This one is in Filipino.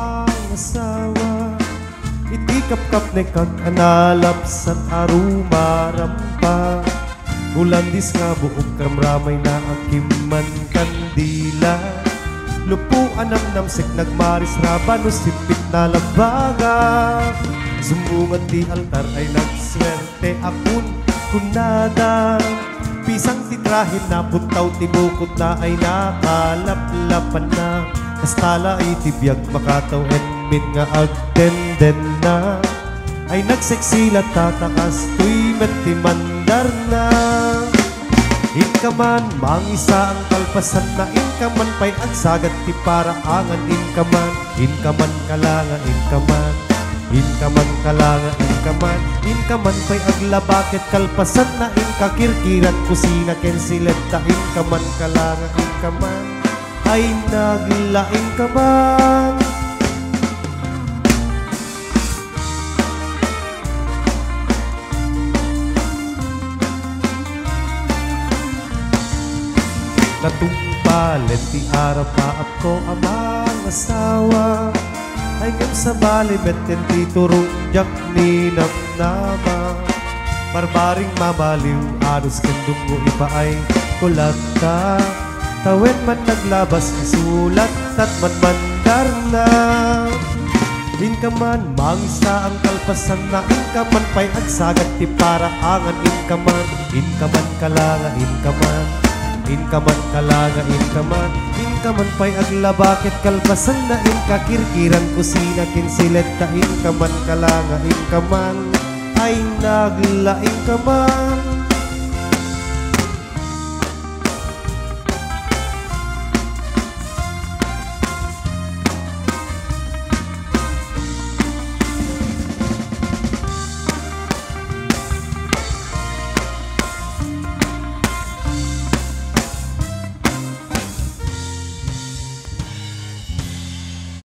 amang asawa. Iti kapkap ne kakanalap sa arumarampa. Ulandis nga buok kamramay na akiman kandila. Lupuan namnamsik nagmaris rabano sipit na labaga. Sumungat di altar ay nagswerte akun kunada. Pisang titrahin na puntaw tibukod na ay nakalaplapan na. Kastala ay tibiyag makataw min nga agdenden na. Ay nagseksila tatakas tuy metimandar na. Inkaman mangisa ang kalpasan na inkaman pa'y agsagat ti paraangan inkaman. Inkaman kalanga inkaman. Inkaman kalanga inkaman. Inkaman pa'y aglabakit kalpasan na inkakirkiran kusina ken sileta. Inkaman kalanga inkaman ay naglaing kaman. Natumpalit ti araw pa ako amang asawa. Ay ngam sa bali beten ti turunjak ni namnama. Barbaring mabaliw ados kandong mo iba ay kulata. Tawen man naglabas isulat at manmandar na. Inkaman mangisa ang kalpasan na inkaman pa'y agsagat ti paraangan inkaman. Inkaman kalanga inkaman. Inkaman kalanga inkaman. Inkaman pa'y aglabakit kalpasan na inkakirkiran kusina kinsileta. Inkaman kalanga inkaman ay naglaing kaman.